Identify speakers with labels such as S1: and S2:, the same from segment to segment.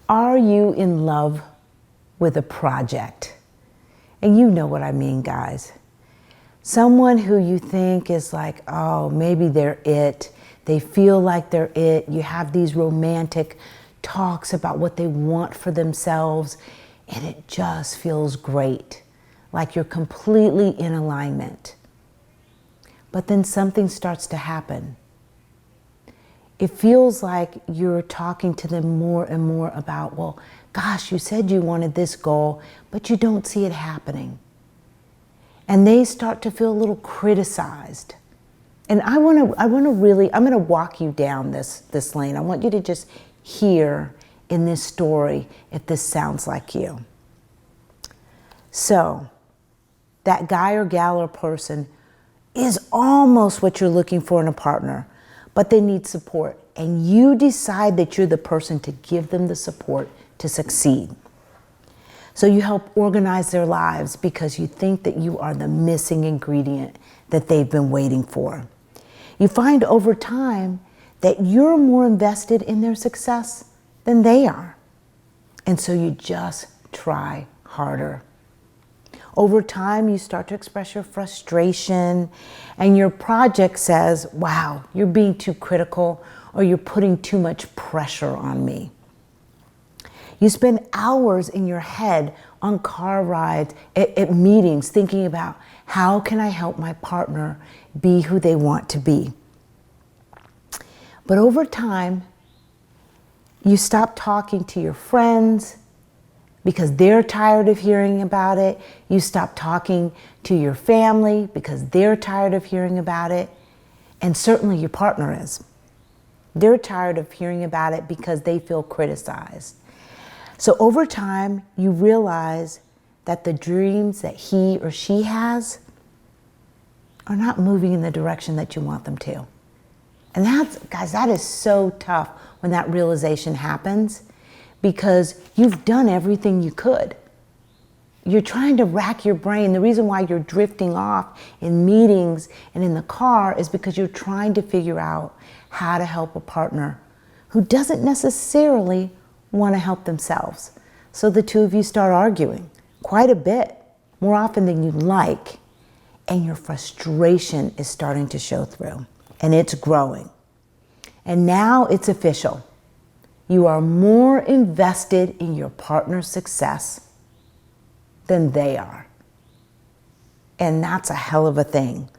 S1: Are you in love with a project? And you know what I mean, guys. Someone who you think is like, oh, maybe they're it. They feel like they're it. You have these romantic talks about what they want for themselves, and it just feels great, like you're completely in alignment. But then something starts to happen. It feels like you're talking to them more and more about, well, gosh, you said you wanted this goal, but you don't see it happening. And they start to feel a little criticized. And I'm going to walk you down this lane. I want you to just hear in this story if this sounds like you. So, that guy or gal or person is almost what you're looking for in a partner, but they need support. And you decide that you're the person to give them the support to succeed. So you help organize their lives because you think that you are the missing ingredient that they've been waiting for. You find over time that you're more invested in their success than they are. And so you just try harder. Over time, you start to express your frustration, and your project says, wow, you're being too critical, or you're putting too much pressure on me. You spend hours in your head on car rides, at meetings, thinking about how can I help my partner be who they want to be. But over time, you stop talking to your friends because they're tired of hearing about it. You stop talking to your family because they're tired of hearing about it. And certainly your partner is. They're tired of hearing about it because they feel criticized. So over time, you realize that the dreams that he or she has are not moving in the direction that you want them to. And that is so tough when that realization happens, because you've done everything you could. You're trying to rack your brain. The reason why you're drifting off in meetings and in the car is because you're trying to figure out how to help a partner who doesn't necessarily want to help themselves. So the two of you start arguing quite a bit, more often than you'd like, and your frustration is starting to show through, and it's growing. And now it's official. You are more invested in your partner's success than they are. And that's a hell of a thing.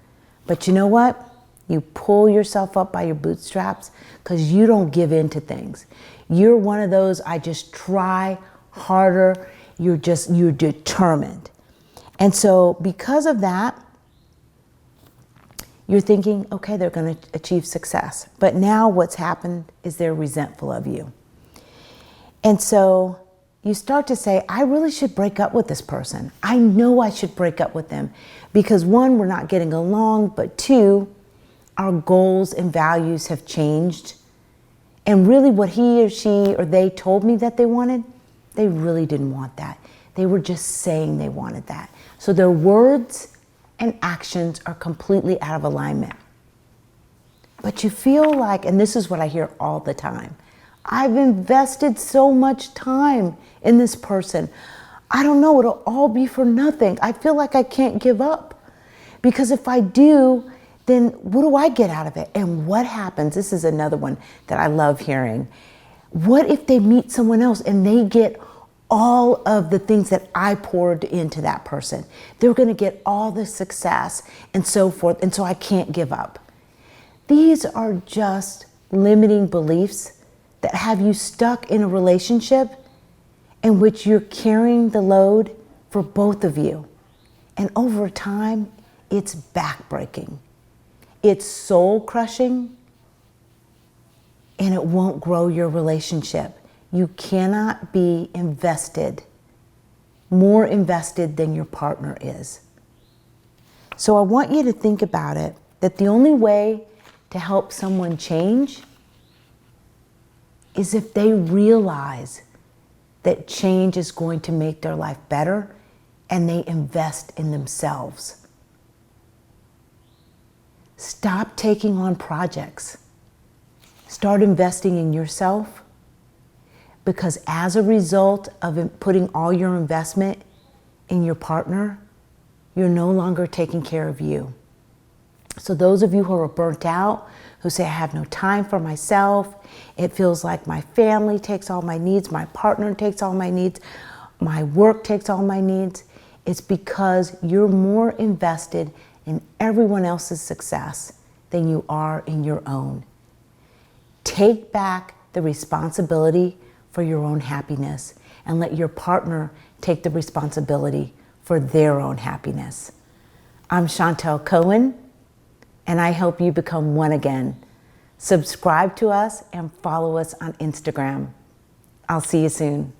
S1: But you know what? You pull yourself up by your bootstraps because you don't give in to things. You're one of those, I just try harder. You're determined. And so because of that, you're thinking, okay, they're going to achieve success. But now what's happened is they're resentful of you. And so you start to say, I really should break up with this person. I know I should break up with them because one, we're not getting along, but two, our goals and values have changed. And really what he or she or they told me that they wanted, they really didn't want that. They were just saying they wanted that. So their words and actions are completely out of alignment. But you feel like, and this is what I hear all the time, I've invested so much time in this person. I don't know, it'll all be for nothing. I feel like I can't give up. Because if I do, then what do I get out of it? And what happens? This is another one that I love hearing. What if they meet someone else and they get all of the things that I poured into that person? They're going to get all the success and so forth, and so I can't give up. These are just limiting beliefs that have you stuck in a relationship in which you're carrying the load for both of you. And over time, it's backbreaking. It's soul crushing, and it won't grow your relationship. You cannot be invested, more invested than your partner is. So I want you to think about it, that the only way to help someone change is if they realize that change is going to make their life better and they invest in themselves. Stop taking on projects. Start investing in yourself. Because as a result of putting all your investment in your partner, you're no longer taking care of you. So those of you who are burnt out, who say, I have no time for myself, it feels like my family takes all my needs, my partner takes all my needs, my work takes all my needs, it's because you're more invested in everyone else's success than you are in your own. Take back the responsibility for your own happiness and let your partner take the responsibility for their own happiness. I'm Chantel Cohen, and I hope you become one again. Subscribe to us and follow us on Instagram. I'll see you soon.